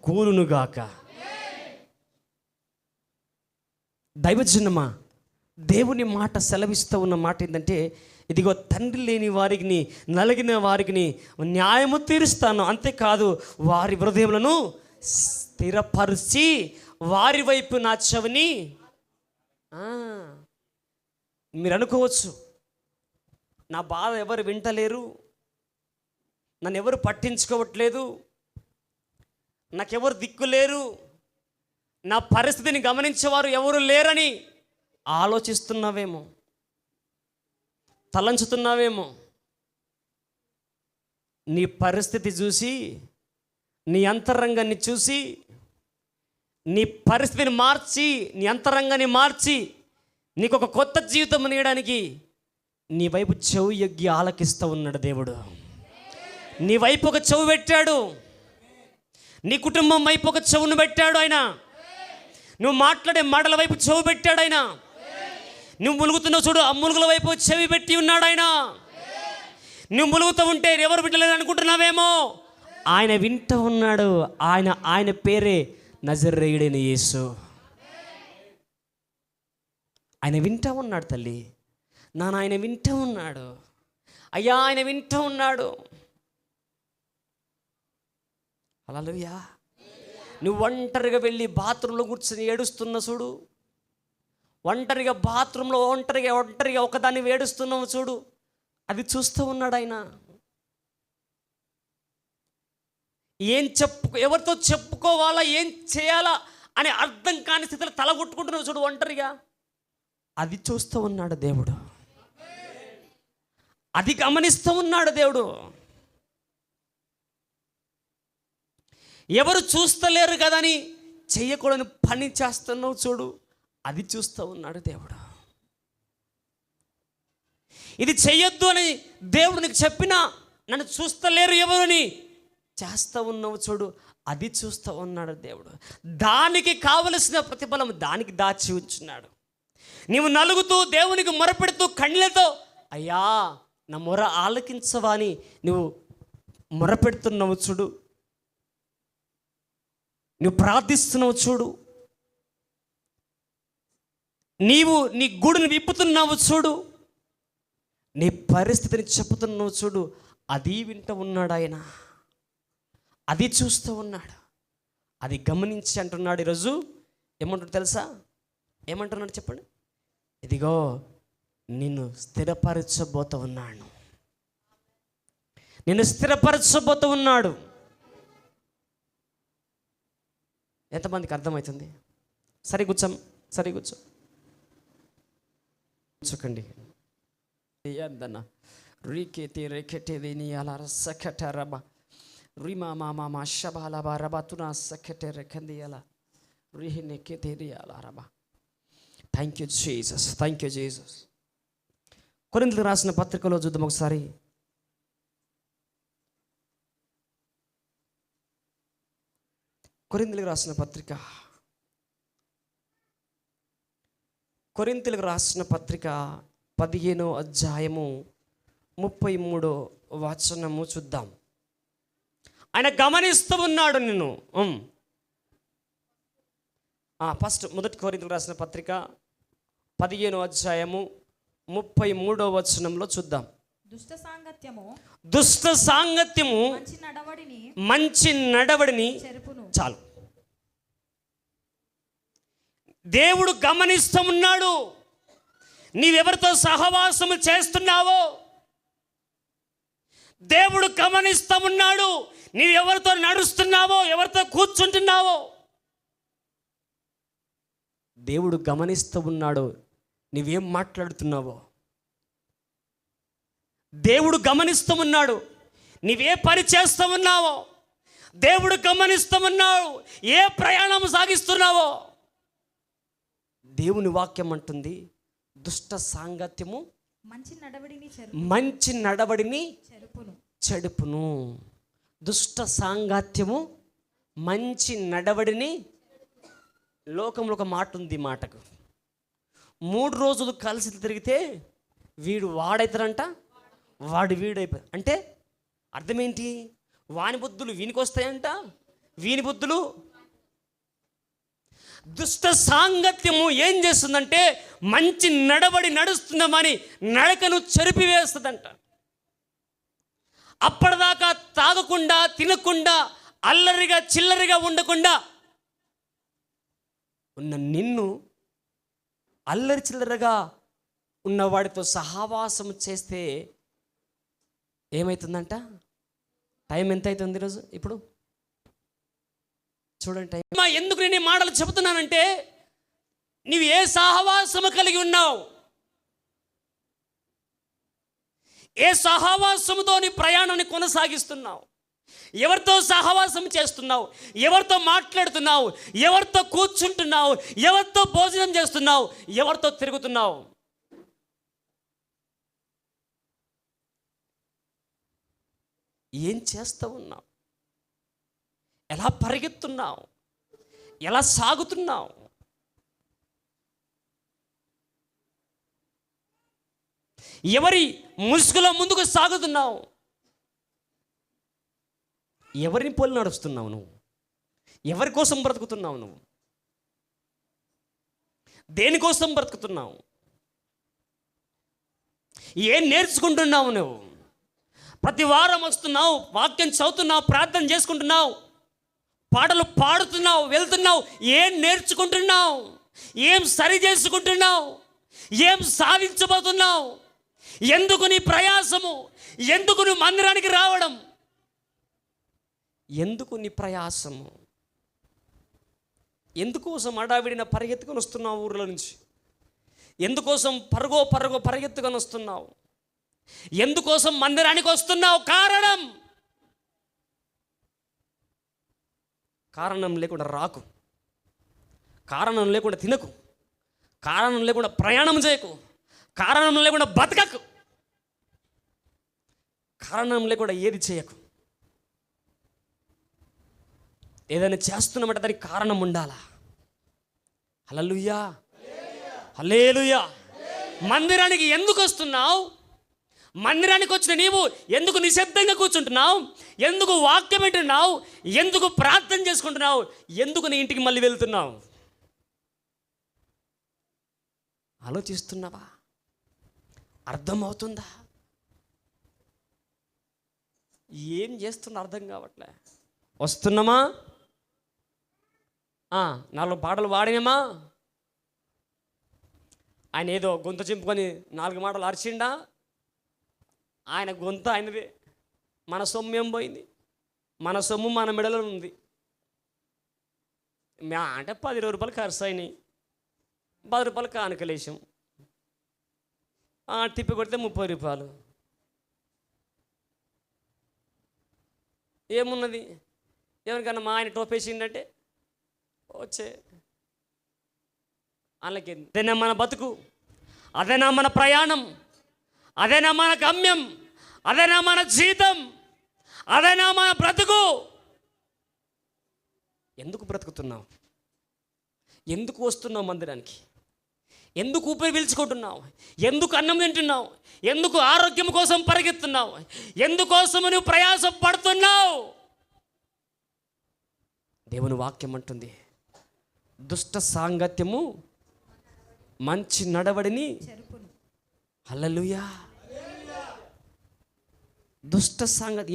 కూలునుగాక. దైవజనమా, దేవుని మాట సెలవిస్తూ ఉన్న మాట ఏంటంటే, ఇదిగో తండ్రి లేని వారికి, నలిగిన వారికి న్యాయము తీరుస్తాను, అంతేకాదు వారి హృదయములను స్థిరపరిచి వారి వైపు నా చెవిని. మీరు అనుకోవచ్చు, నా బాధ ఎవరు వింటలేరు, నన్ను ఎవరు పట్టించుకోవట్లేదు, నాకెవరు దిక్కులేరు, నా పరిస్థితిని గమనించేవారు ఎవరు లేరని ఆలోచిస్తున్నావేమో, తలంచుతున్నావేమో. నీ పరిస్థితి చూసి, నీ అంతరంగాన్ని చూసి, నీ పరిస్థితిని మార్చి, నీ అంతరంగాన్ని మార్చి నీకు ఒక కొత్త జీవితం నీయడానికి నీ వైపు చెవు ఎగ్గి ఆలకిస్తూ ఉన్నాడు దేవుడు. నీ వైపు ఒక చెవు పెట్టాడు, నీ కుటుంబం వైపు ఒక చెవును పెట్టాడు ఆయన. నువ్వు మాట్లాడే మాటల వైపు చెవు పెట్టాడు ఆయన. నువ్వు ములుగుతున్నావు చూడు, ఆ ములుగుల వైపు చెవి పెట్టి ఉన్నాడు ఆయన. నువ్వు ములుగుతూ ఉంటే ఎవరు వింటలేదు అనుకుంటున్నావేమో, ఆయన వింటూ ఉన్నాడు. ఆయన పేరే నజరేయుడైన యేసు. ఆయన వింటూ ఉన్నాడు తల్లి, ఆయన వింటూ ఉన్నాడు. అయ్యా, ఆయన వింటూ ఉన్నాడు. హల్లెలూయా. నువ్వు ఒంటరిగా వెళ్ళి బాత్రూంలో కూర్చొని ఏడుస్తున్నా చూడు, ఒంటరిగా బాత్రూంలో ఒంటరిగా ఒకదాన్ని ఏడుస్తున్నావు చూడు, అది చూస్తూ ఉన్నాడు ఆయన. ఎవరితో చెప్పుకోవాలా, ఏం చేయాలా అని అర్థం కాని స్థితిలో తల కొట్టుకుంటున్నావు చూడు ఒంటరిగా, అది చూస్తూ ఉన్నాడు దేవుడు. అది గమనిస్తూ ఉన్నాడు దేవుడు. ఎవరు చూస్తలేరు కదని చెయ్యకూడని పని చేస్తున్నావు చూడు, అది చూస్తూ ఉన్నాడు దేవుడు. ఇది చెయ్యొద్దు అని దేవుడు నీకు చెప్పినా నన్ను చూస్తలేరు ఎవరని చేస్తూ ఉన్నావు చూడు, అది చూస్తూ ఉన్నాడు దేవుడు. దానికి కావలసిన ప్రతిఫలం దానికి దాచి ఉంచున్నాడు. నీవు నలుగుతూ దేవునికి మొరపెడుతూ కళ్ళతో, అయ్యా నా మొర ఆలకించవా అని నువ్వు మొరపెడుతున్నావు చూడు, నువ్వు ప్రార్థిస్తున్నావు చూడు, నీవు నీ గూడుని విప్పుతున్నావు చూడు, నీ పరిస్థితిని చెప్పుతున్నావు చూడు, అది వింటూ ఉన్నాడు ఆయన. అది చూస్తూ ఉన్నాడు, అది గమనించి అంటున్నాడు. ఈరోజు ఏమంటున్నాడు తెలుసా? ఏమంటున్నాడు చెప్పండి. ఇదిగో నిన్ను స్థిరపరచబోతూ ఉన్నాడు, నిన్ను స్థిరపరచబోతూ ఉన్నాడు. ఎంతమందికి అర్థమవుతుంది? సరి కూర్చోకండి. రీకేతి రేకెటేది నీ అలా సఖట రబ రిమా మామా షబాలబా రబతునా సఖటే రెకంది అలా రిహినెకెతేది అలా రబ. Thank you Jesus, thank you Jesus. కొరింథీయులకు రాసిన పత్రికలో చూద్దాం ఒకసారి. కొరింథీయులకు రాసిన పత్రిక, కొరింథీయులకు రాసిన పత్రిక 15వ అధ్యాయము 33వ వచనము చూద్దాం. ఆయన గమనిస్తూ ఉన్నాడు నిన్ను. ఫస్ట్ మొదటి కొరింథీయులకు రాసిన పత్రిక 15వ అధ్యాయము 33వ వచనంలో చూద్దాం. దుష్ట సాంగత్యము మంచి నడవడిని చాలు. దేవుడు గమనిస్తూ ఉన్నాడు. నీవెవరితో సహవాసము చేస్తున్నావో దేవుడు గమనిస్తూ ఉన్నాడు. నీవెవరితో నడుస్తున్నావో, ఎవరితో కూర్చుంటున్నావో దేవుడు గమనిస్తూ ఉన్నాడు. నీవేం మాట్లాడుతున్నావో దేవుడు గమనిస్తూ ఉన్నాడు. నీవే పని చేస్తూ ఉన్నావో దేవుడు గమనిస్తూ ఉన్నాడు. ఏ ప్రయాణం సాగిస్తున్నావో దేవుని వాక్యం అంటుంది, దుష్ట సాంగత్యము మంచి నడవడిని చెడుపును. దుష్ట సాంగత్యము మంచి నడవడిని. లోకంలో ఒక మాట ఉంది, మాటకు 3 రోజులు కలిసి తిరిగితే వీడు వాడైతారంట, వాడు వీడైపోయి. అంటే అర్థమేంటి? వాని బుద్ధులు వీనికి వస్తాయంట, వీని బుద్ధులు. దుష్ట సాంగత్యము ఏం చేస్తుందంటే మంచి నడవడి నడుస్తుందామని నడకను చెరిపివేస్తుందంట. అప్పటిదాకా తాగకుండా తినకుండా అల్లరిగా చిల్లరిగా ఉండకుండా ఉన్న నిన్ను అల్లరి చిల్లరగా ఉన్నవాడితో సహవాసం చేస్తే ఏమవుతుందంట? టైం ఎంత అవుతుంది ఈరోజు? ఇప్పుడు చూడండి టైం. ఎందుకు నేను ఈ మాటలు చెబుతున్నానంటే, నీవు ఏ సహవాసము కలిగి ఉన్నావు, ఏ సహవాసముతో నీ ప్రయాణాన్ని కొనసాగిస్తున్నావు, ఎవరితో సహవాసం చేస్తున్నావు, ఎవరితో మాట్లాడుతున్నావు, ఎవరితో కూర్చుంటున్నావు, ఎవరితో భోజనం చేస్తున్నావు, ఎవరితో తిరుగుతున్నావు. ఏం చేస్తూ ఉన్నావు, ఎలా పరిగెత్తున్నావు, ఎలా సాగుతున్నావు. ఎవరి ముసుగులో ముందుకు సాగుతున్నావు, ఎవరిని పోలి నడుస్తున్నావు నువ్వు, ఎవరి కోసం బ్రతుకుతున్నావు నువ్వు, దేనికోసం బ్రతుకుతున్నావు, ఏం నేర్చుకుంటున్నావు నువ్వు. ప్రతి వారం వస్తున్నావు, వాక్యం చదువుతున్నావు, ప్రార్థన చేసుకుంటున్నావు, పాటలు పాడుతున్నావు, వెళ్తున్నావు. ఏం నేర్చుకుంటున్నావు, ఏం సరి చేసుకుంటున్నావు, ఏం సాధించబోతున్నావు, ఎందుకు నీ ప్రయాసము, ఎందుకు నువ్వు మందిరానికి రావడం, ఎందుకు నీ ప్రయాసము, ఎందుకోసం అడావిడిన పరిగెత్తుకొని వస్తున్నావు ఊర్ల నుంచి, ఎందుకోసం పరుగో పరిగెత్తుకొని వస్తున్నావు, ఎందుకోసం మందిరానికి వస్తున్నావు. కారణం లేకుండా రాకు, కారణం లేకుండా తినకు, కారణం లేకుండా ప్రయాణం చేయకు, కారణం లేకుండా బతకకు, కారణం లేకుండా ఏది చేయకు. ఏదైనా చేస్తున్నామంటే దానికి కారణం ఉండాలా. హల్లెలూయా, హల్లెలూయా. మందిరానికి ఎందుకు వస్తున్నావు? మందిరానికి వచ్చిన నీవు ఎందుకు నిశ్శబ్దంగా కూర్చుంటున్నావు, ఎందుకు వాక్యం వింటున్నావు, ఎందుకు ప్రార్థన చేసుకుంటున్నావు, ఎందుకు నీ ఇంటికి మళ్ళీ వెళ్తున్నావు? ఆలోచిస్తున్నావా? అర్థమవుతుందా? ఏం చేస్తున్నా అర్థం కావట్లే. వస్తున్నామా, 4 పాటలు పాడినామా, ఆయన ఏదో గొంతు చింపుకొని 4 మాటలు అరిచిండా, ఆయన గొంతు ఆయనదే, మన సొమ్ము ఏం పోయింది, మన సొమ్ము మన మెడలో ఉంది. అంటే 10-20 రూపాయలు ఖర్చు అయినాయి, 10 రూపాయలు కానుకలేసాం, తిప్పి కొడితే 30 రూపాయలు. ఏమున్నది? ఎవరికన్నా మా ఆయన టోపేసిందంటే వచ్చే వాళ్ళకి అదేనా మన బతుకు, అదేనా మన ప్రయాణం, అదేనా మన గమ్యం, అదేనా మన జీతం, అదేనా మన బ్రతుకు? ఎందుకు బ్రతుకుతున్నావు? ఎందుకు వస్తున్నావు మందిరానికి? ఎందుకు ఊపిరి పీల్చుకుంటున్నావు? ఎందుకు అన్నం తింటున్నావు? ఎందుకు ఆరోగ్యం కోసం పరిగెత్తున్నావు? ఎందుకోసం నువ్వు ప్రయాసం పడుతున్నావు? దేవుని వాక్యం అంటుంది, దుష్ట సాంగత్యము మంచి నడవడిని. హల్లెలూయా. దుష్ట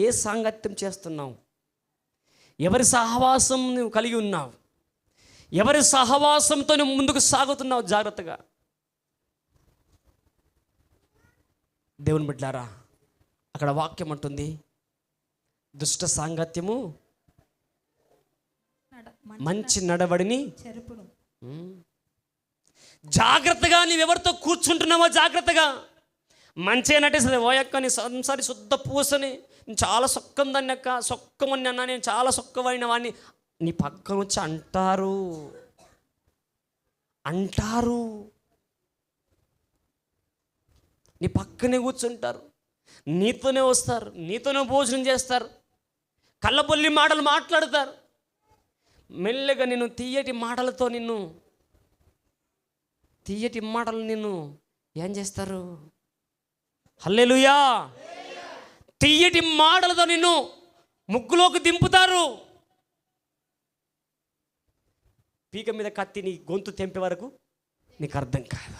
ఏ సాంగత్యం చేస్తున్నావు? ఎవరి సహవాసం నువ్వు కలిగి ఉన్నావు? ఎవరి సహవాసంతో నువ్వు ముందుకు సాగుతున్నావు? జాగ్రత్తగా. దేవుని బిడ్డలారా, అక్కడ వాక్యం అంటుంది, దుష్ట సాంగత్యము మంచి నడవడిని చెరుపును. జాగ్రత్తగా నీవెవరితో కూర్చుంటున్నావో జాగ్రత్తగా. మంచిగా నటిస్తుంది, ఓయక్క నీ సంసారి శుద్ధ పూసని, చాలా సొక్కం దాన్ని అక్క, సొక్కమని అన్నా, నేను చాలా సొక్కవైన వాడిని నీ పక్కన వచ్చి అంటారు, నీ పక్కనే కూర్చుంటారు, నీతోనే వస్తారు, నీతోనే భోజనం చేస్తారు, కళ్ళబొల్లి మాటలు మాట్లాడతారు, మెల్లగా నిన్ను తీయటి మాటలు నిన్ను ఏం చేస్తారు? హల్లెలూయా. తీయటి మాటలతో నిన్ను ముగ్గులోకి దింపుతారు. పీక మీద కత్తి నీ గొంతు తెంపే వరకు నీకు అర్థం కాదు.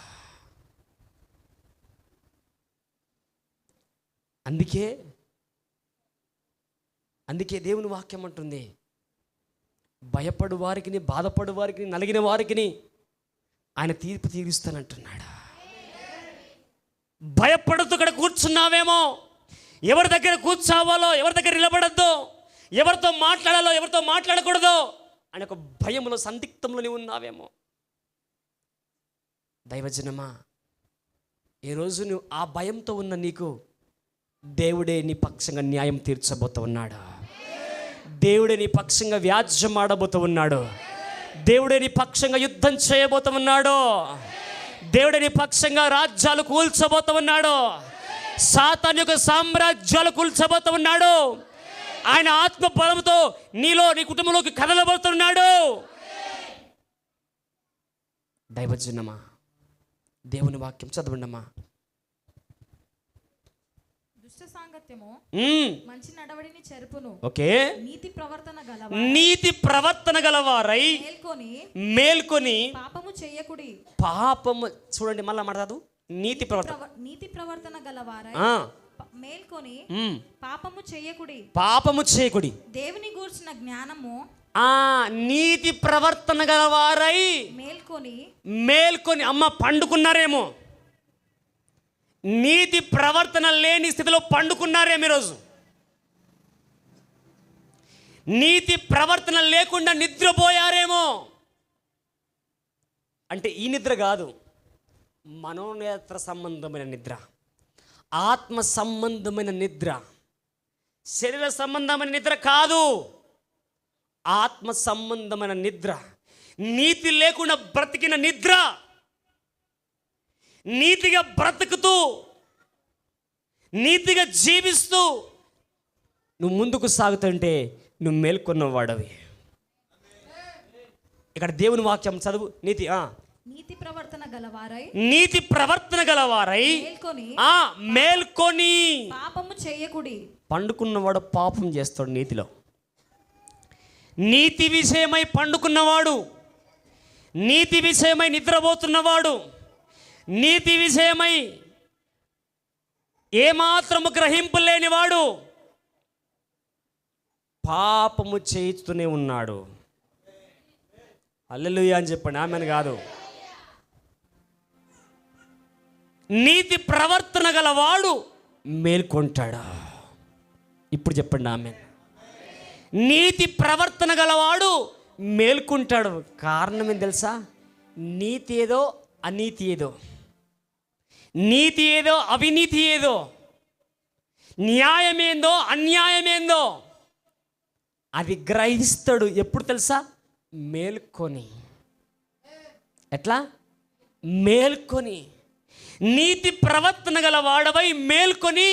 అందుకే దేవుని వాక్యం అంటుంది, భయపడు వారికి, బాధపడు వారికి, నలిగిన వారికి ఆయన తీర్పు తీరుస్తానంటున్నాడు. భయపడుతూ ఇక్కడ కూర్చున్నావేమో, ఎవరి దగ్గర కూర్చోవాలో, ఎవరి దగ్గర నిలబడద్దో, ఎవరితో మాట్లాడాలో, ఎవరితో మాట్లాడకూడదో అని ఒక భయంలో, సందిగ్ధంలో నీవు ఉన్నావేమో. దైవజనమా, ఈరోజు నువ్వు ఆ భయంతో ఉన్న నీకు దేవుడే నీ పక్షంగా న్యాయం తీర్చబోతూ ఉన్నాడు. దేవుడే నీ పక్షంగా వ్యాజ్యం ఆడబోతూ ఉన్నాడు. దేవుడే నీ పక్షంగా యుద్ధం చేయబోతూ ఉన్నాడు. దేవుడే నీ పక్షంగా రాజ్యాలు కూల్చబోతూ ఉన్నాడు. సాతాను యొక్క సామ్రాజ్యాలు కూల్చబోతూ ఉన్నాడు. ఆయన ఆత్మ బలంతో నీలో, నీ కుటుంబంలోకి కదలబోతున్నాడు. దైవజనమా, దేవుని వాక్యం చదవండమ్మా. దుష్ట సాంగత్యము మంచి నడవడిని చెరుపును. ఓకే. నీతి ప్రవర్తన గలవారై మేల్కొని పాపము చేయకుడి. పాపము చూడండి, మళ్ళా మాట్లాడదు. నీతి ప్రవర్తన గలవారై మేల్కొని పాపము చేయకుడి. దేవుని గూర్చిన జ్ఞానము నీతి ప్రవర్తన గలవారై మేల్కొని అమ్మ పండుకున్నారేమో, నీతి ప్రవర్తన లేని స్థితిలో పండుకున్నారేమో. ఈరోజు నీతి ప్రవర్తన లేకుండా నిద్రపోయారేమో. అంటే ఈ నిద్ర కాదు, మనోనేత్ర సంబంధమైన నిద్ర, ఆత్మ సంబంధమైన నిద్ర, శరీర సంబంధమైన నిద్ర కాదు, ఆత్మ సంబంధమైన నిద్ర. నీతి లేకుండా బ్రతికిన నిద్ర. నీతిగా బ్రతుకుతూ, నీతిగా జీవిస్తూ నువ్వు ముందుకు సాగుతుంటే నువ్వు మేల్కొన్నవాడవి. ఇక్కడ దేవుని వాక్యం చదువు. నీతి ప్రవర్తన గలవారై మేల్కొని పాపము చేయకుడి. పండుకున్నవాడు పాపం చేస్తాడు. నీతిలో నీతి విషయమై పండుకున్నవాడు, నీతి విషయమై నిద్రపోతున్నవాడు, నీతి విషయమై ఏమాత్రము గ్రహింపు లేనివాడు పాపము చేయిస్తూనే ఉన్నాడు. హల్లెలూయా అని చెప్పండి, ఆమెను కాదు. నీతి ప్రవర్తన గలవాడు మేల్కొంటాడా? ఇప్పుడు చెప్పండి ఆమెన్. నీతి ప్రవర్తన గలవాడు మేల్కొంటాడు. కారణం ఏం తెలుసా? నీతి ఏదో అనీతి ఏదో, నీతి ఏదో అవినీతి ఏదో, న్యాయమేందో అన్యాయమేందో అది గ్రహిస్తాడు. ఎప్పుడు తెలుసా? మేల్కొని. ఎట్లా? మేల్కొని. నీతి ప్రవర్తన గల వాడవై మేల్కొని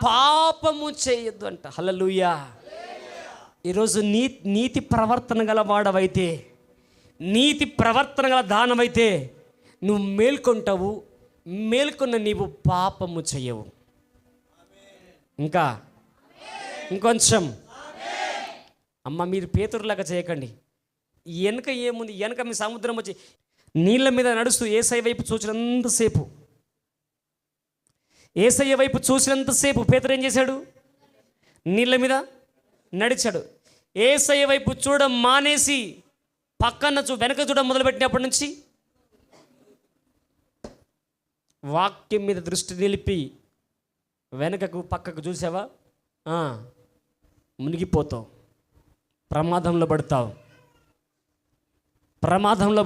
పాపము చేయొద్దు అంట. హల్లెలూయా. ఈరోజు నీతి ప్రవర్తన గల వాడవైతే, నీతి ప్రవర్తన గల దానమైతే నువ్వు మేల్కొంటావు. మేల్కొన్న నీవు పాపము చేయవు. ఇంకొంచెం అమ్మ, మీరు పేతురులాగా చేయకండి. వెనక ఏముంది? వెనక మీ సముద్రం వచ్చి నీళ్ళ మీద నడుస్తూ యేసయ్య వైపు చూసినంతసేపు పేతురు ఏం చేశాడు? నీళ్ళ మీద నడిచాడు. యేసయ్య వైపు చూడడం మానేసి పక్కన వెనక చూడడం మొదలుపెట్టినప్పటి నుంచి వాక్యం మీద దృష్టి నిలిపి వెనకకు పక్కకు చూసావా, మునిగిపోతావు, ప్రమాదంలో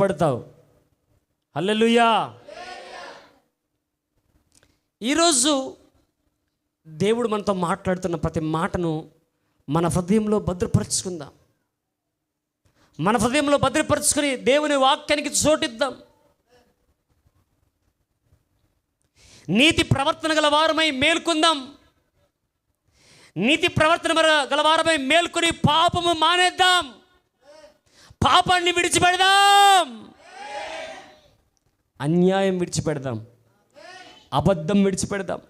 పడతావు. హల్లెలూయా. ఈరోజు దేవుడు మనతో మాట్లాడుతున్న ప్రతి మాటను మన హృదయంలో భద్రపరుచుకుందాం. మన హృదయంలో భద్రపరుచుకుని దేవుని వాక్యానికి చోటిద్దాం. నీతి ప్రవర్తన గల వారమై మేల్కొందాం. నీతి ప్రవర్తన గల వారమై మేల్కొని పాపము మానేద్దాం. పాపాన్ని విడిచిపెడదాం. అన్యాయం విడిచిపెడదాం. అబద్ధం విడిచిపెడదాం.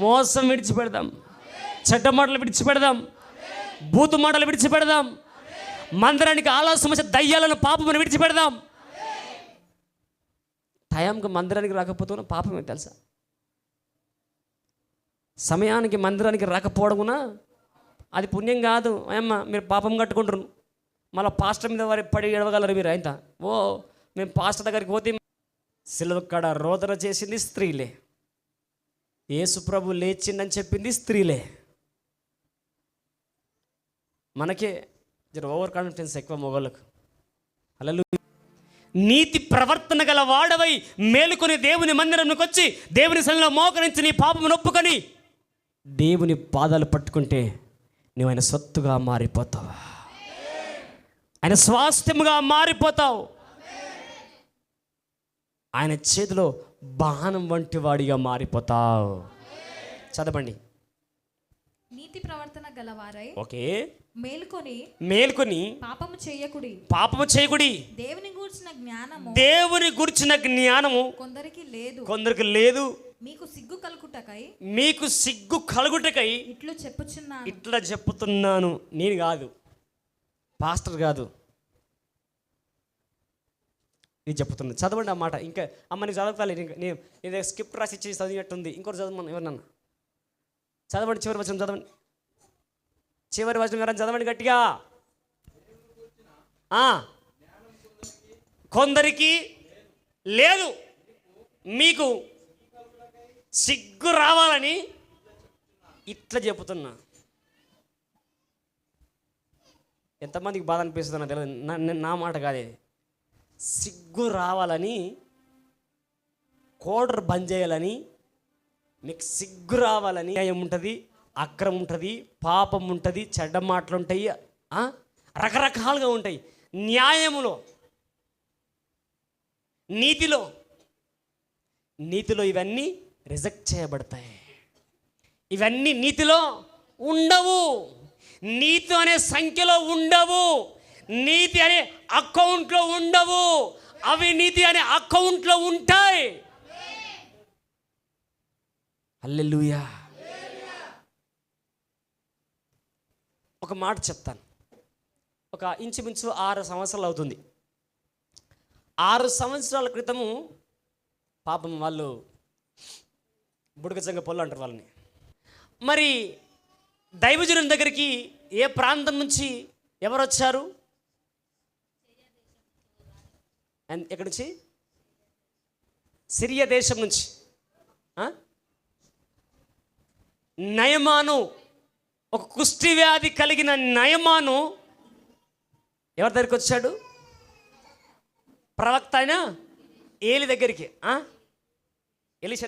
మోసం విడిచిపెడదాం. చెడ్డ మాటలు విడిచిపెడదాం. బూతు మాటలు విడిచిపెడదాం. మందిరానికి ఆలస్యం వచ్చే దయ్యాలను పాపమును విడిచిపెడదాం. టైంకి మందిరానికి రాకపోతే పాపమే తెలుసా? సమయానికి మందిరానికి రాకపోవడమునా అది పుణ్యం కాదు. అమ్మా మీరు పాపం కట్టుకుంటారు, మళ్ళీ పాస్టర్ మీద వారి పడి ఎడవగలరు మీరు. అయితే మేము పాస్టర్ దగ్గరికి పోతే సిలువ కాడ రోదన చేసింది స్త్రీలే, యేసు ప్రభు లేచిందని చెప్పింది స్త్రీలే. మనకే జర ఓవర్ కాన్ఫిడెన్స్ ఎక్కువ మొగోళ్ళకు. హల్లెలూయా. నీతి ప్రవర్తన గల వాడవై మేలుకొని దేవుని మందిరంలోకి వచ్చి దేవుని సన్నిధిలో మోకరించి నీ పాపము నొప్పుకొని దేవుని పాదాలు పట్టుకుంటే నువ్వు ఆయన సొత్తుగా మారిపోతావు, ఆయన స్వాస్థ్యముగా మారిపోతావు, ఆయన చేతిలో బాణం వంటి వాడిగా మారిపోతావు. చదవండి. నీతి ప్రవర్తన గలవారై ఓకే మేల్కొని పాపము చేయకుడి. దేవుని గూర్చిన జ్ఞానము కొందరికి లేదు. మీకు సిగ్గు కలుగుటకై ఇట్లా చెప్పుతున్నాను. నేను కాదు, పాస్టర్ కాదు, ఇది చెప్తున్నాను. చదవండి ఆ మాట. ఇంకా అమ్మ నీకు చదవాలి, నేను స్క్రిప్ట్ రాసి ఇచ్చి చదివినట్టుంది. ఇంకోటి చదవమని ఎవరన్నా చదవండి. చివరి వచనం చదవండి. చివరి వచనం ఎవరైనా చదవండి గట్టిగా. కొందరికి లేదు, మీకు సిగ్గు రావాలని ఇట్లా చెప్తున్నా. ఎంతమందికి బాధ అనిపిస్తుందో తెలియదు, నా మాట కాదే. సిగ్గు రావాలని, కోడర్ బంద్ చేయాలని, మీకు సిగ్గు రావాలని న్యాయం ఉంటుంది, అక్రమం ఉంటుంది, పాపం ఉంటుంది, చెడ్డ మాటలు ఉంటాయి, రకరకాలుగా ఉంటాయి. న్యాయములో, నీతిలో ఇవన్నీ రిజెక్ట్ చేయబడతాయి. ఇవన్నీ నీతిలో ఉండవు, నీతి అనే సంఖ్యలో ఉండవు, నీతి అనే అకౌంట్లో ఉండవు. అవి నీతి అనే అకౌంట్లో ఉంటాయి. హల్లెలూయా. ఒక మాట చెప్తాను. ఒక ఇంచుమించు 6 సంవత్సరాలు అవుతుంది. 6 సంవత్సరాల క్రితము పాపం వాళ్ళు బుడగజంగ పొల్లు అంటారు వాళ్ళని. మరి దైవజనుని దగ్గరికి ఏ ప్రాంతం నుంచి ఎవరు వచ్చారు? ఎక్కడి నుంచి? సిరియా దేశం నుంచి. నయమాను, ఒక కుష్టి వ్యాధి కలిగిన నయమాను ఎవరి దగ్గరికి వచ్చాడు? ప్రవక్త అయినా ఏలి దగ్గరికి. ఎలీషా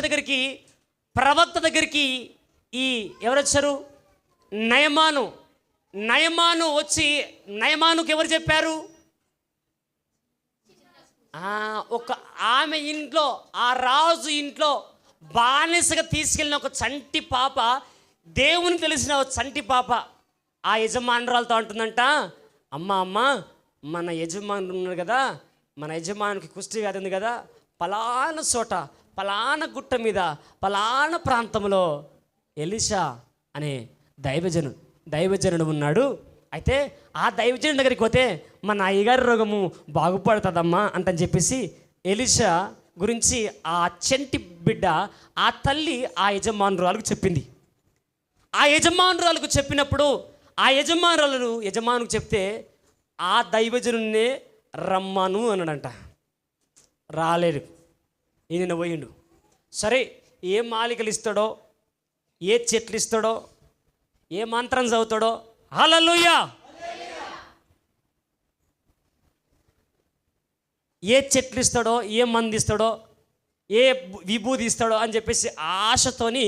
దగ్గరికి ప్రవక్త దగ్గరికి ఎవరు వచ్చారు? నయమాను వచ్చి, నయమానుకి ఎవరు చెప్పారు? ఒక ఆమె ఇంట్లో, ఆ రాజు ఇంట్లో బానిసగా తీసుకెళ్ళిన ఒక చంటి పాప, దేవుని తెలిసిన ఒక చంటి పాప ఆ యజమానురాలతో అంటుందంట, అమ్మ మన యజమానుడు ఉన్నాడు కదా, మన యజమానికి కుష్టి వ్యాధి ఉంది కదా, పలానా చోట, పలానా గుట్ట మీద, పలానా ప్రాంతంలో ఎలీషా అనే దైవజనుడు ఉన్నాడు. అయితే ఆ దైవజనుడి దగ్గరికి పోతే మన అయ్యగారి రోగము బాగుపడుతుందమ్మా అంటని చెప్పేసి ఎలీషా గురించి ఆ చంటి బిడ్డ, ఆ తల్లి ఆ యజమానురాలకు చెప్పింది. ఆ యజమానురాలకు చెప్పినప్పుడు ఆ యజమానుకు చెప్తే ఆ దైవజనున్నే రమ్మను అన్నాడంట. రాలేడు, ఈయన పోయిండు. సరే, ఏ మాలికలు ఇస్తాడో, ఏ చెట్లు ఇస్తాడో, ఏ మంత్రం చదువుతాడో, హల్లెలూయా, ఏ చెట్లు ఇస్తాడో, ఏ మంది ఇస్తాడో, ఏ విభూది ఇస్తాడో అని చెప్పేసి ఆశతోని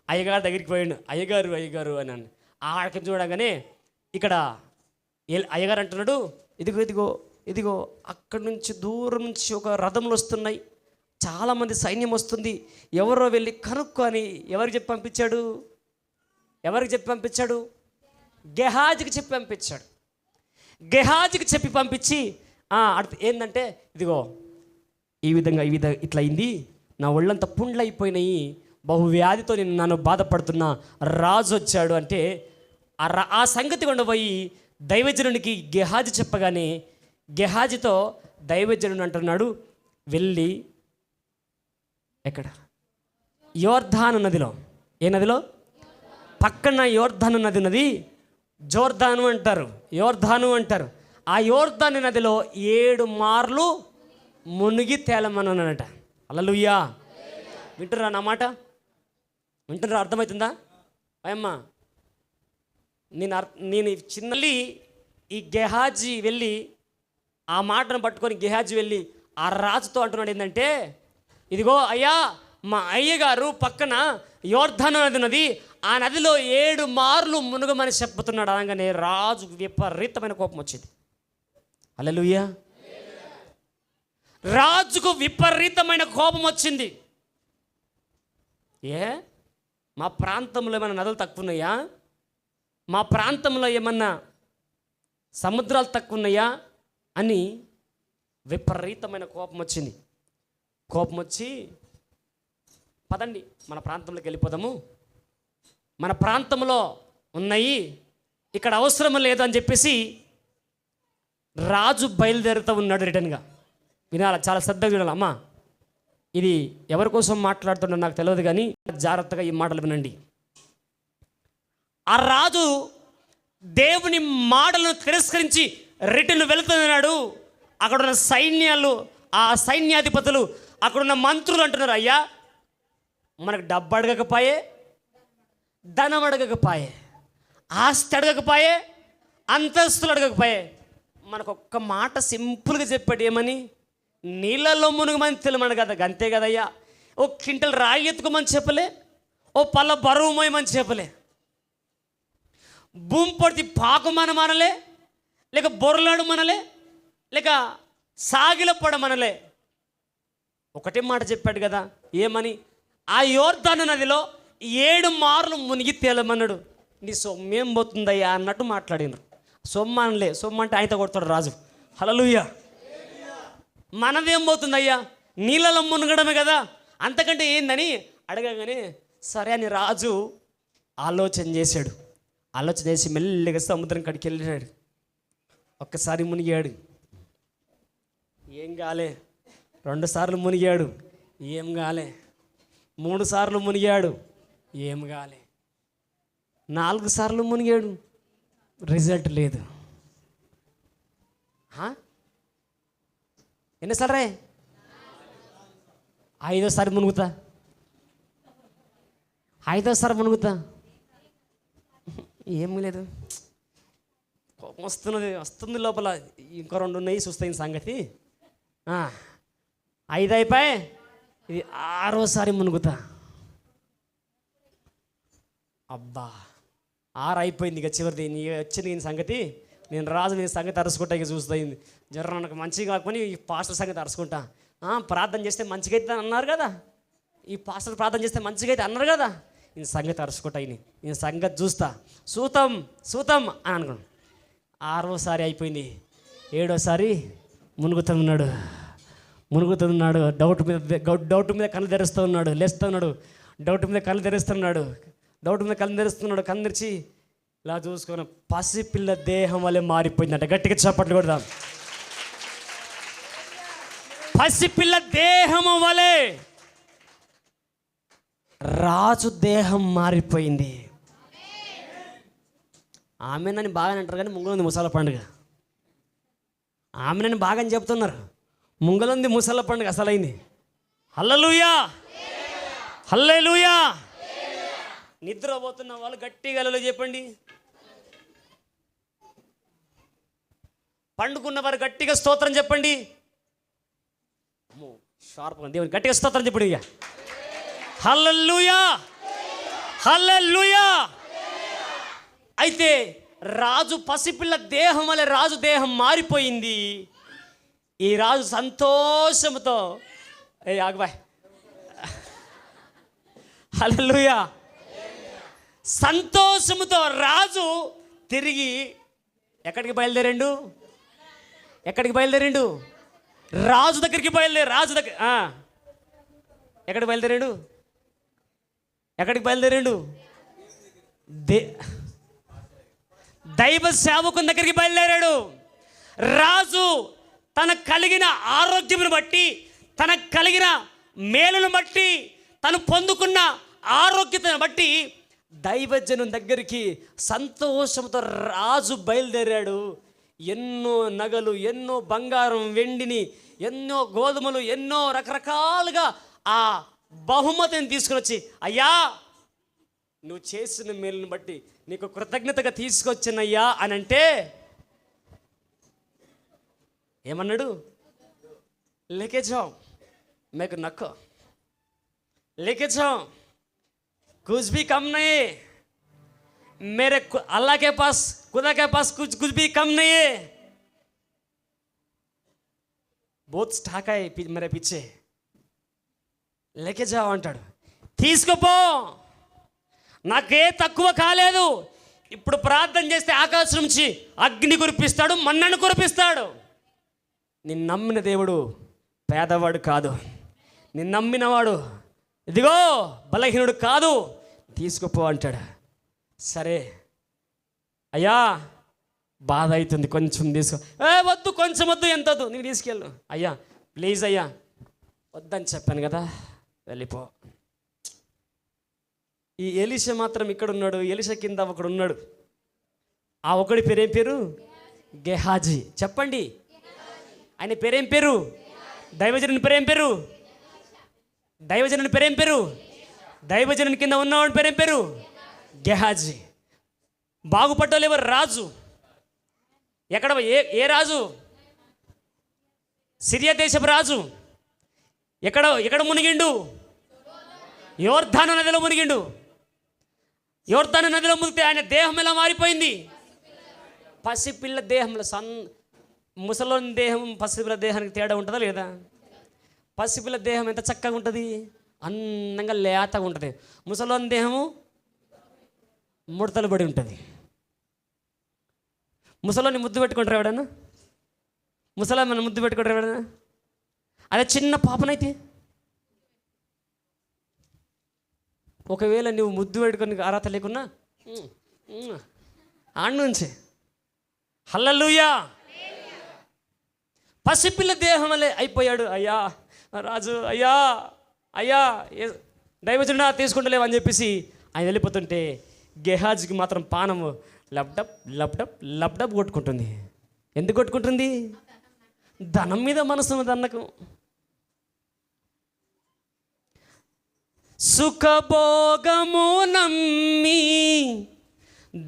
అయ్యగారి దగ్గరికి పోయిండు. అయ్యగారు అని అన్న ఆడికి చూడగానే ఇక్కడ అయ్యగారు అంటున్నాడు, ఇదిగో అక్కడి నుంచి దూరం నుంచి ఒక రథములు వస్తున్నాయి, చాలామంది సైన్యం వస్తుంది, ఎవరో వెళ్ళి కనుక్కో అని ఎవరికి చెప్పి పంపించాడు? గెహాజీకి చెప్పి పంపించాడు. గెహాజీకి చెప్పి పంపించి ఏంటంటే, ఇదిగో ఈ విధంగా ఇట్లా అయింది, నా ఒళ్ళంతా పుండ్లు అయిపోయినాయి, బహువ్యాధితో నన్ను బాధపడుతున్న రాజు వచ్చాడు అంటే ఆ సంగతి కొండ పోయి దైవజనునికి గెహాజీ చెప్పగానే గెహాజీతో దైవజనుడు అంటున్నాడు, వెళ్ళి ఎక్కడ యోర్దాను నదిలో, ఏ నదిలో? పక్కన యోర్దాను నది ఉన్నది, జోర్దాను అంటారు, యోర్దాను అంటారు. ఆ యోర్దాను నదిలో 7 మార్లు మునిగి తేలమన్నానట. హల్లెలూయా. వింటురా నా మాట? వింటురా? అర్థమవుతుందా అయ్యమ్మ? నేను చిన్నల్లి ఈ గెహాజీ వెళ్ళి ఆ మాటను పట్టుకొని గెహాజీ వెళ్ళి ఆ రాజుతో అంటున్నాడు ఏంటంటే, ఇదిగో అయ్యా, మా అయ్యగారు పక్కన యోర్దాను నది ఉన్నది, ఆ నదిలో 7 మార్లు మునుగమని చెప్పుతున్నాడు. అనగానే రాజుకు విపరీతమైన కోపం వచ్చింది. హల్లెలూయా. రాజుకు విపరీతమైన కోపం వచ్చింది. మా ప్రాంతంలో ఏమైనా నదులు తక్కువ ఉన్నాయా? మా ప్రాంతంలో ఏమన్నా సముద్రాలు తక్కువ ఉన్నాయా అని విపరీతమైన కోపం వచ్చింది. కోపం వచ్చి, పదండి మన ప్రాంతంలోకి వెళ్ళిపోదాము, మన ప్రాంతంలో ఉన్నాయి, ఇక్కడ అవసరం లేదు అని చెప్పేసి రాజు బయలుదేరుతూ ఉన్నాడు రిటర్న్గా. వినాలి, చాలా శ్రద్ధగా వినాలి. అమ్మా, ఇది ఎవరి కోసం మాట్లాడుతున్నా నాకు తెలియదు, కానీ జాగ్రత్తగా ఈ మాటలు వినండి. ఆ రాజు దేవుని మాటలను తిరస్కరించి రిటర్న్ వెళుతున్నాడు. అక్కడున్న సైన్యాలు, ఆ సైన్యాధిపతులు, అక్కడున్న మంత్రులు అంటున్నారు, అయ్యా మనకు డబ్బు అడగకపోయే, ధనం అడగకపోయే, ఆస్తి అడగకపోయే, అంతస్తులు అడగకపోయే, మనకు ఒక్క మాట సింపుల్గా చెప్పాడు. ఏమని? నీళ్ళల్లో మునుగమని తెలియమని కదా, అంతే కదయ్యా. ఓ క్వింటల్ రాయి ఎత్తుకోమని చెప్పలే, ఓ పళ్ళ బరువు మోయమని చెప్పలే, భూమి పొడితి పాకుమని మనలే, లేక బొరలాడు మనలే, లేక సాగిల పడమనలే. ఒకటే మాట చెప్పాడు కదా. ఏమని? ఆ యోర్దాను నదిలో 7 మార్లు మునిగి తేలమన్నాడు. నీ సొమ్మేం పోతుందయ్యా అన్నట్టు మాట్లాడినారు. సొమ్మ అనలే, సొమ్మ అంటే ఆయనతో కొడతాడు రాజు. హల్లెలూయా. మనదేం పోతుందయ్యా, నీళ్ళలో మునగడమే కదా, అంతకంటే ఏందని అడగగానే సరే అని రాజు ఆలోచన చేశాడు. ఆలోచన చేసి మెల్లిగా సముద్రం కాడికి వెళ్ళాడు. ఒక్కసారి మునిగాడు, ఏం కాలే. 2 సార్లు మునిగాడు, ఏం కాలే. 3 సార్లు మునిగాడు, ఏం కాలే. 4 సార్లు మునిగాడు, రిజల్ట్ లేదు. ఎన్నిసార్లు రే? 5వ మునుగుతా, 5వ మునుగుతా, ఏమీ లేదు. కోపం వస్తుంది లోపల. ఇంకో 2 ఉన్నాయి, చూస్తాయి సంగతి. 5 అయిపోయి ఇది 6వ మునుగుతా. అబ్బా 6 అయిపోయింది. ఇక చివరిది నీ వచ్చింది ఈ సంగతి. నేను రాజు నీ సంగతి అరుచుకుంటా. ఇక చూస్తాయింది జర్ర నాకు మంచిగా కాకపోయి ఈ పాస్టర్ సంగతి అరుచుకుంటా. ప్రార్థన చేస్తే మంచిగా అయితే అన్నారు కదా, ఈ పాస్టర్ ప్రార్థన చేస్తే మంచిగా అయితే అన్నారు కదా, ఈ సంగతి అరుచుకుంటా. ఈ సంగతి చూస్తాం అని అనుకున్నాను. 6వ అయిపోయింది. 7వ మునుగుతున్నాడు. డౌట్ మీద కళ్ళు తెరుస్తూ ఉన్నాడు. లేస్తూ ఉన్నాడు. డౌట్ మీద కళ్ళు తెరుస్తున్నాడు. కళ్ళు తెరిచి ఇలా చూసుకొని పసిపిల్ల దేహం వల్లే మారిపోయిందంట. గట్టిగా చప్పట్లు కొడదాం. పసిపిల్ల దేహం వలె రాజు దేహం మారిపోయింది. ఆమెనని బాగానే అంటారు, కానీ ముంగలుంది ముసల పండుగ. ఆమెనని బాగా చెప్తున్నారు, ముంగలుంది ముసల పండుగ అసలైంది. హల్లెలూయా, హల్లెలూయా. నిద్రపోతున్న వాళ్ళు గట్టిగా హల్లెలూయా చెప్పండి. పండుకున్న వారు గట్టిగా స్తోత్రం చెప్పండి. షార్ప్గా దేవుని గట్టిగా స్తోత్రం చెప్పండి. ఇక హల్లెలూయా, హల్లెలూయా. అయితే రాజు పసిపిల్ల దేహం వల్ల రాజు దేహం మారిపోయింది. ఈ రాజు సంతోషంతో ఆగుబాయ్ హల్లెలూయా, సంతోషముతో రాజు తిరిగి ఎక్కడికి బయలుదేరిండు? రాజు దగ్గరికి బయలుదేరి. రాజు దగ్గర ఎక్కడికి బయలుదేరాడు? ఎక్కడికి బయలుదేరాడు? దైవ సేవకుని దగ్గరికి బయలుదేరాడు. రాజు తనకు కలిగిన ఆరోగ్యమును బట్టి, తనకు కలిగిన మేలును బట్టి, తను పొందుకున్న ఆరోగ్యతను బట్టి దైవజనం దగ్గరికి సంతోషంతో రాజు బయలుదేరాడు. ఎన్నో నగలు, ఎన్నో బంగారం, వెండిని, ఎన్నో గోధుమలు, ఎన్నో రకరకాలుగా ఆ బహుమతిని తీసుకుని వచ్చి, అయ్యా నువ్వు చేసిన మేలుని బట్టి నీకు కృతజ్ఞతగా తీసుకొచ్చినయ్యా అని అంటే ఏమన్నాడు? लेके जाओ मैं को नखो, लेके जाओ कुछ भी कम नहीं है मेरे अल्लाह के पास, खुदा के पास कुछ भी कम नहीं है. बहुत स्टाक है मेरे पीछे, लेके जाओ అంటాడు. తీసుకుపో, నాకే తక్కువ కాలేదు. ఇప్పుడు ప్రార్థన చేస్తే ఆకాశం నుంచి అగ్ని కురిపిస్తాడు, మన్నను కురిపిస్తాడు. నిన్ను నమ్మిన దేవుడు పేదవాడు కాదు. నిన్ను నమ్మినవాడు ఇదిగో బలహీనుడు కాదు. తీసుకుపో అంటాడు. సరే అయ్యా బాధ అవుతుంది, కొంచెం తీసుకో. వద్దు, కొంచెం వద్దు, ఎంత వద్దు, నీకు తీసుకెళ్ళు. అయ్యా ప్లీజ్ అయ్యా, వద్దని చెప్పాను కదా, వెళ్ళిపో. ఈ ఎలీషా మాత్రం ఇక్కడ ఉన్నాడు. ఎలీషా కింద ఒకడు ఉన్నాడు. ఆ ఒకడి పేరేం పేరు? గెహాజీ. చెప్పండి, ఆయన పేరేం పేరు? దైవజనుని పేరేం పేరు? దైవజనుని పేరేం పేరు? దైవజనుని కింద ఉన్నవాడి పేరేం పేరు? గెహాజీ. బాగుపడ్డోళ్ళు ఎవరు? రాజు. ఎక్కడ? ఏ రాజు? సిరియా దేశపు రాజు. ఎక్కడ మునిగిండు? యోర్దాను నదిలో మునిగిండు. యోర్దాను నదిలో మునిగితే ఆయన దేహం ఎలా మారిపోయింది? పసిపిల్ల దేహంలో ముసలోని దేహం పసిపిల్ల దేహానికి తేడా ఉంటుందా లేదా? పసిపిల్ల దేహం ఎంత చక్కగా ఉంటుంది, అందంగా లేతగా ఉంటుంది. ముసలోని దేహము ముడతలు పడి ఉంటుంది. ముసలోని ముద్దు పెట్టుకుంటారు ఎవడన్నా? ముసలాన్ని ముద్దు పెట్టుకుంటారు ఎవడన్నా? అదే చిన్న పాపనైతే ఒకవేళ నువ్వు ముద్దు పెట్టుకొని అర్హత లేకున్నా ఆడ నుంచి హల్లెలూయా. పసిపిల్ల దేహం వల్లే అయిపోయాడు. అయ్యా రాజు, అయ్యా అయ్యా దైవజనుడా తీసుకుంటలేవు అని చెప్పేసి ఆయన వెళ్ళిపోతుంటే గెహాజీకి మాత్రం పానము లబ్డప్ లబ్డప్ లబ్డప్ కొట్టుకుంటుంది. ఎందుకు కొట్టుకుంటుంది? ధనం మీద మనసు ఉన్నది అన్నకు. సుఖభోగము నమ్మి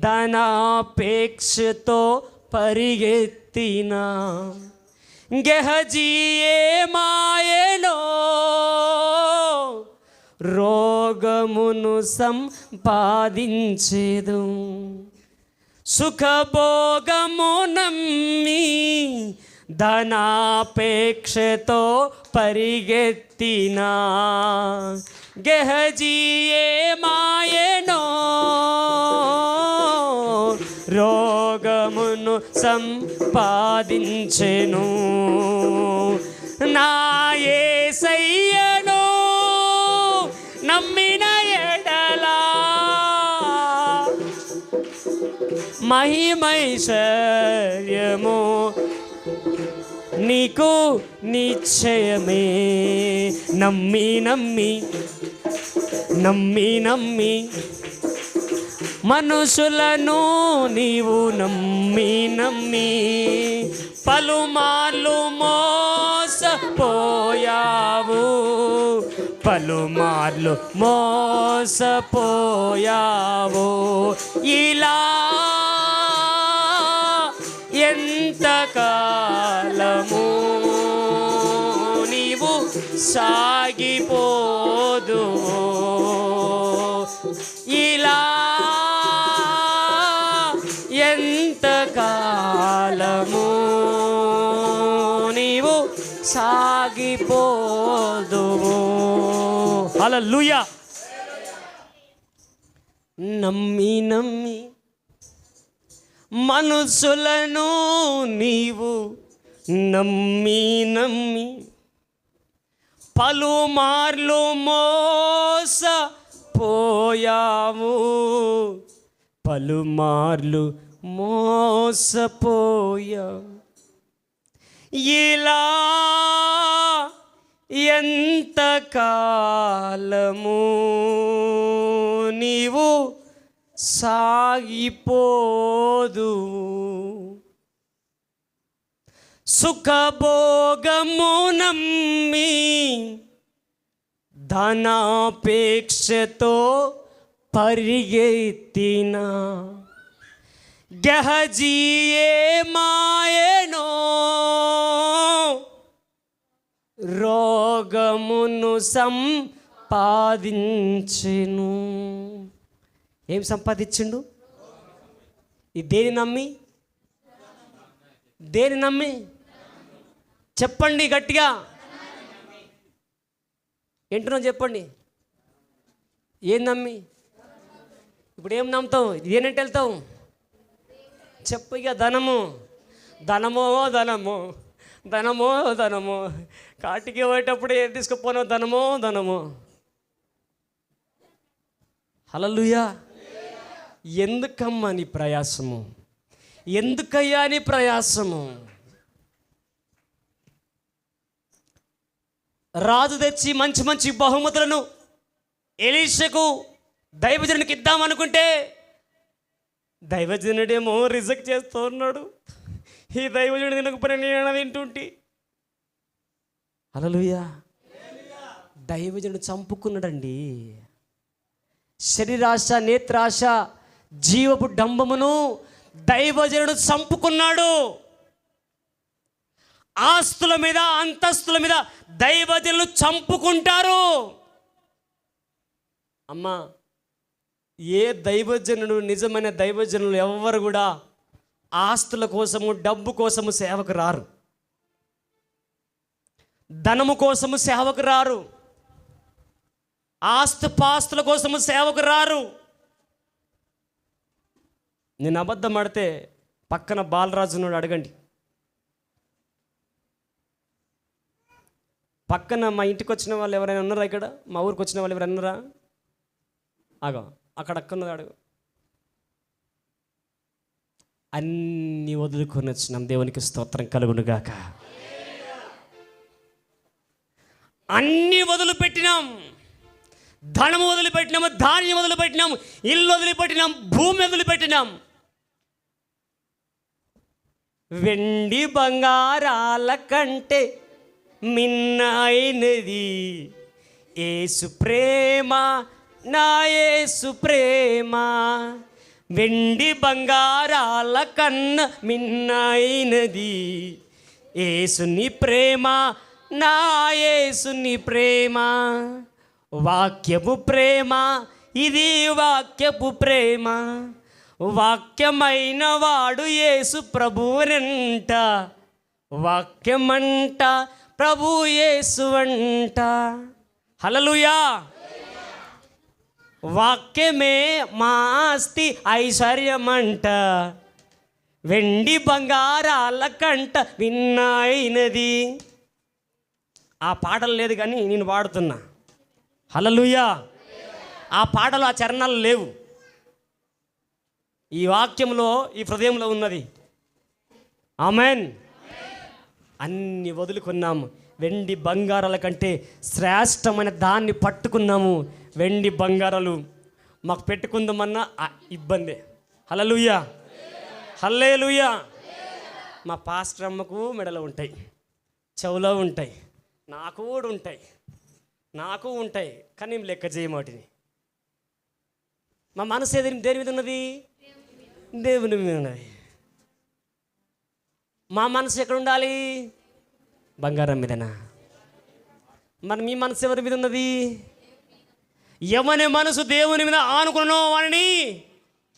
ధనాపేక్షతో పరిగెత్తిన గెహజీ మాయలో రోగమును సంపాదించేదు. సుఖభోగము నమ్మి ధనాపేక్షతో పరిగెత్తిన గెహజీ మాయనో రోగమును సంపాదించెను. నా యేసయ్యను నమ్మిన ఎడలా మహిమైశ్వర్యము నీకు నిశ్చయమే. నమ్మి నమ్మి నమ్మి నమ్మి మనుషులను నీవు నమ్మి నమ్మి పలుమార్లు మోసపోయావు, పలుమార్లు మోసపోయావు. ఇలా ఎంతకాలము నీవు సాగిపోదు, ఇలా ఎంతకాలము నీవు సాగిపోదు. హల్లెలూయా. నమ్మి నమ్మి మనుషులను నీవు నమ్మి నమ్మి పలుమార్లు మోసపోయావు, మోసపోయాము, పలుమార్లు మోసపోయాము. ఇలా ఎంతకాలము నీవు సాగిపోదు, సుఖభోగము నమ్మి ధనాపేక్షతో పరిగెత్తిన గహజీయే మాయనో, రోగమును సంపాదించెను. ఏం సంపాదించిండు? ఈ దేని నమ్మి? దేని నమ్మి? చెప్పండి గట్టిగా. ఏంటున్నావు చెప్పండి. ఏం నమ్మి? ఇప్పుడు ఏం నమ్ముతావు? దేనంటే వెళ్తావు? చెప్పు ఇక. ధనము, ధనమో ధనము, ధనమో ధనము. కాటికి పోయేటప్పుడు ఏం తీసుకుపోనో ధనమో ధనము. హల్లెలూయా. ఎందుకమ్మా నీ ప్రయాసము? ఎందుకయ్యా నీ ప్రయాసము? రాజు తెచ్చి మంచి మంచి బహుమతులను ఎలీషకు దైవజనునికి ఇద్దామనుకుంటే దైవజనుడేమో రిజెక్ట్ చేస్తూ ఉన్నాడు. ఈ దైవజనుడు తినకపోయినా నేను తింటుంటే. హల్లెలూయా. దైవజనుడు చంపుకున్నాడండి. శరీరాశ, నేత్రాశ, జీవపు డంబమును దైవజనుడు చంపుకున్నాడు. ఆస్తుల మీద, అంతస్తుల మీద దైవజనులు చంపుకుంటారు. అమ్మా, ఏ దైవజనుడు, నిజమైన దైవజనులు ఎవ్వరు కూడా ఆస్తుల కోసము, డబ్బు కోసము సేవకు రారు. ధనము కోసము సేవకు రారు. ఆస్తుపాస్తుల కోసము సేవకు రారు. నేను అబద్ధం ఆడితే పక్కన బాలరాజును అడగండి. పక్కన మా ఇంటికి వచ్చిన వాళ్ళు ఎవరైనా ఉన్నారా? ఇక్కడ మా ఊరికి వచ్చిన వాళ్ళు ఎవరైనా ఉన్నారా? ఆగో అక్కడ అక్కన్నది అడుగు. అన్నీ వదులుకొని వచ్చినాం. దేవునికి స్తోత్రం కలుగునుగాక. అన్నీ వదిలిపెట్టినాం. ధనము వదిలిపెట్టినాము, ధాన్యం వదిలిపెట్టినాం, ఇల్లు వదిలిపెట్టినాం, భూమి వదిలిపెట్టినాం. వెండి బంగారాల కంటే మిన్న అయినది యేసు ప్రేమ, నా యేసు ప్రేమ. వెండి బంగారాల కన్న మిన్న అయినది యేసుని ప్రేమ, నా యేసుని ప్రేమ. వాక్యపు ప్రేమ, ఇది వాక్యపు ప్రేమ. వాక్యమైన వాడు యేసు ప్రభువునంట. వాక్యమంట ప్రభు యేసు అంట. హల్లెలూయా. వాక్యమే మా ఆస్తి ఐశ్వర్యమంట. వెండి బంగారాల కంట విన్నైనది. ఆ పాటలు లేదు కానీ నేను పాడుతున్నా. హల్లెలూయా. ఆ పాటలు, ఆ చరణాలు లేవు. ఈ వాక్యంలో, ఈ హృదయంలో ఉన్నది. ఆమేన్. అన్ని వదులుకున్నాము. వెండి బంగారాల కంటే శ్రేష్టమైన దాన్ని పట్టుకున్నాము. వెండి బంగారాలు మాకు పెట్టుకుందామన్నా ఇబ్బంది. హల్లెలూయా, హల్లెలూయా. మా పాస్టర్ అమ్మకు మెడలో ఉంటాయి, చెవులో ఉంటాయి, నాకు కూడా ఉంటాయి, నాకు ఉంటాయి. కానీ మేము లెక్క చేయమాటిని. మా మనసు దేని మీద ఉన్నది? దేవుని మీద ఉన్నది. మా మనసు ఎక్కడ ఉండాలి? బంగారం మీదనా? మరి మీ మనసు ఎవరి మీద ఉన్నది? ఎవని మనసు దేవుని మీద ఆనుకున్నో వాడిని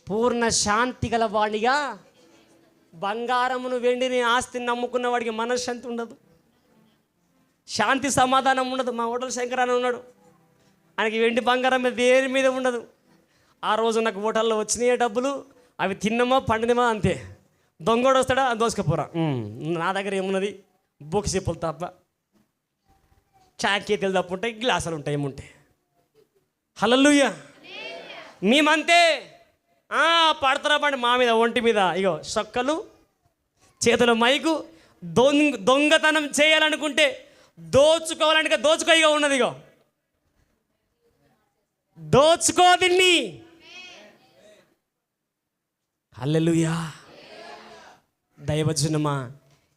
పూర్ణ శాంతి గల వాడిగా. బంగారమును, వెండిని, ఆస్తిని నమ్ముకున్న వాడికి మనశ్శాంతి ఉండదు, శాంతి సమాధానం ఉండదు. మా హోటల్ శంకర్ అని ఉన్నాడు, ఆయనకి వెండి బంగారం మీద దేని మీద ఉండదు. ఆ రోజు నాకు హోటల్లో వచ్చినాయి డబ్బులు, అవి తిన్నమా పండినమా అంతే. దొంగోడు వస్తాడా, దోసుకపోరా. నా దగ్గర ఏమున్నది? బుక్స్ చెప్పులు తప్ప, చాకేతలు తప్ప ఉంటాయి, గ్లాసులు ఉంటాయి, ఏముంటాయి. హల్లెలూయా. మేమంతే పడతారా పండి మా మీద, ఒంటి మీద ఇగో సొక్కలు, చేతుల మైకు. దొంగతనం చేయాలనుకుంటే, దోచుకోవాలంటే దోచుకో, ఇగో ఉన్నది, ఇగో దోచుకో దీన్ని. హల్లెలూయా. దైవజనమా,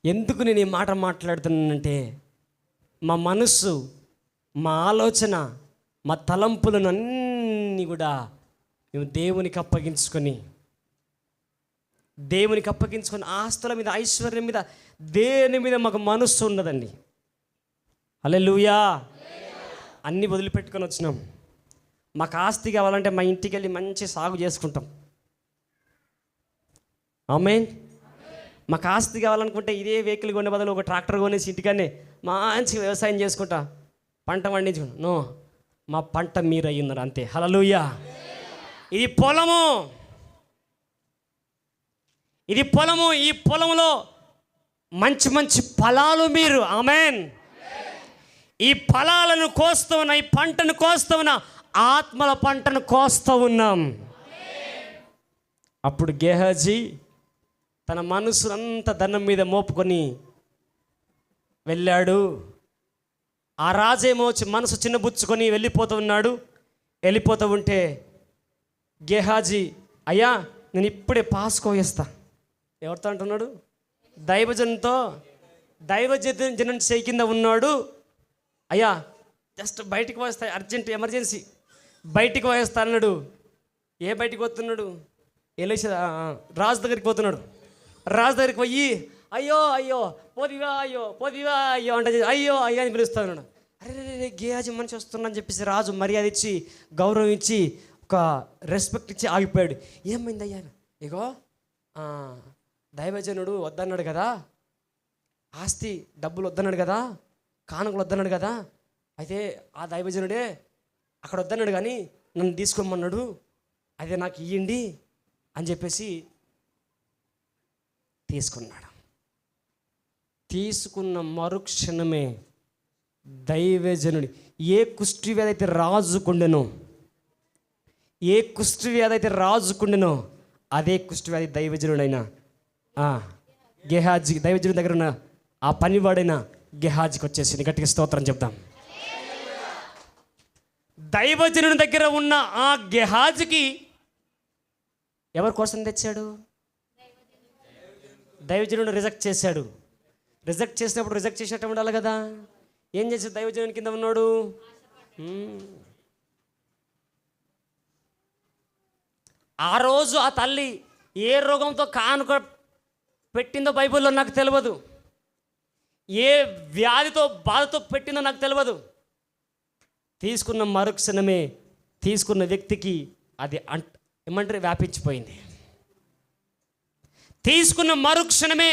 ఎందుకు నేను ఈ మాట మాట్లాడుతున్నానంటే, మా మనస్సు, మా ఆలోచన, మా తలంపులను అన్నీ కూడా మేము దేవునికి అప్పగించుకొని ఆస్తుల మీద, ఐశ్వర్యం మీద, దేని మీద మాకు మనస్సు ఉన్నదండి. హల్లెలూయా. అన్నీ వదిలిపెట్టుకొని వచ్చినాం. మాకు ఆస్తి కావాలంటే మా ఇంటికి వెళ్ళి మంచి సాగు చేసుకుంటాం. ఆమేన్. మాకు ఆస్తి కావాలనుకుంటే ఇదే వెహికల్ కొనే బదులు ఒక ట్రాక్టర్ కొనేసి ఇంటికనే మంచి వ్యవసాయం చేసుకుంటా, పంట పండించుకుంటా. నో, మా పంట మీరు అయ్యి ఉన్నారు అంతే. హల్లెలూయా. ఇది పొలము, ఈ పొలంలో మంచి మంచి ఫలాలు మీరు. ఆమేన్. ఈ ఫలాలను కోస్తూ ఉన్న, ఈ పంటను కోస్తూ ఉన్న, ఆత్మల పంటను కోస్తూ ఉన్నాం. అప్పుడు గేహాజీ తన మనసునంతా ధనం మీద మోపుకొని వెళ్ళాడు. ఆ రాజేమో మనసు చిన్నబుచ్చుకొని వెళ్ళిపోతూ ఉంటే గేహాజీ, అయ్యా నేను ఇప్పుడే పాసుకోయేస్తా. ఎవరితో అంటున్నాడు? దైవజనం చేయి కింద ఉన్నాడు. అయ్యా జస్ట్ బయటికి పోయేస్తా, అర్జెంట్ ఎమర్జెన్సీ బయటికి పోయేస్తా అన్నాడు. ఏ బయటికి పోతున్నాడు? రాజు దగ్గరికి పోతున్నాడు. రాజు దగ్గరికి పోయి అయ్యో పోదివా అయ్యో అంటే అయ్యో అని పిలుస్తున్నాడు. అరే గేహాజీ మనిషి వస్తున్నాడని చెప్పేసి రాజు మర్యాద ఇచ్చి, గౌరవం ఇచ్చి, ఒక రెస్పెక్ట్ ఇచ్చి ఆగిపోయాడు. ఏమైంది అయ్యా? ఇగో దైవజనుడు వద్దన్నాడు కదా, ఆస్తి డబ్బులు వద్దన్నాడు కదా, కానుకలు వద్దన్నాడు కదా, అయితే ఆ దైవజనుడే అక్కడ వద్దన్నాడు కానీ నన్ను తీసుకోమన్నాడు, అదే నాకు ఇయ్యండి అని చెప్పేసి తీసుకున్నాడు. తీసుకున్న మరుక్షణమే దైవజనుడి ఏ కుష్టి వ్యాధి అయితే రాజుకుండెనో అదే కుష్టి వ్యాధి దైవజనుడైన గేహాజీ, దైవజనుడి దగ్గర ఉన్న ఆ పనివాడైన గేహాజీకి వచ్చేసింది. గట్టిగా స్తోత్రం చెప్దాం. దైవజనుడి దగ్గర ఉన్న ఆ గేహాజీకి ఎవరి కోసం తెచ్చాడు? దైవజనుడు రిజెక్ట్ చేశాడు. రిజెక్ట్ చేసినట్టు ఉండాలి కదా. ఏం చేశాడు? దైవజనుని కింద ఉన్నాడు. ఆ రోజు ఆ తల్లి ఏ రోగంతో కానుక పెట్టిందో బైబిల్లో నాకు తెలియదు, ఏ వ్యాధితో బాధతో పెట్టిందో నాకు తెలియదు. తీసుకున్న మరుక్షణమే తీసుకున్న వ్యక్తికి అది ఏమంటారు వ్యాపించిపోయింది. తీసుకున్న మరుక్షణమే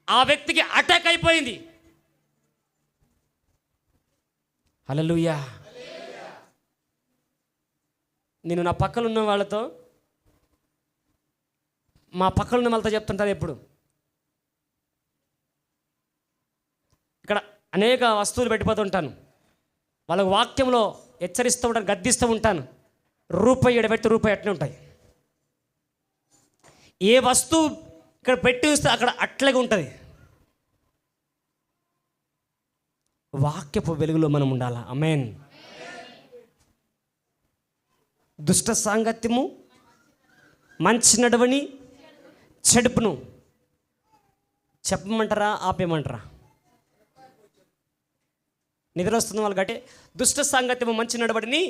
ఆ వ్యక్తికి అటాక్ అయిపోయింది. హల్లెలూయా. నేను నా పక్కన ఉన్న వాళ్ళతో, మా పక్కన ఉన్న వాళ్ళతో చెప్తుంటాను ఎప్పుడు, ఇక్కడ అనేక వస్తువులు పెట్టిపోతుంటాను, వాళ్ళ వాక్యంలో హెచ్చరిస్తూ ఉంటాను, గద్దిస్తూ ఉంటాను. రూపాయి ఎడబెట్టి రూపాయి అట్లే ఉంటాయి. ఏ వస్తువు ఇక్కడ పెట్టి ఉంటే అక్కడ అట్లాగే ఉంటుంది. వాక్యపు వెలుగులో మనం ఉండాలా. ఆమేన్. దుష్ట సాంగత్యము, మంచి నడవని, చెడుపును చెప్పమంటారా ఆపేయమంటారా? నిద్ర వస్తుంది వాళ్ళకంటే దుష్ట సాంగత్యము, మంచి నడవడిని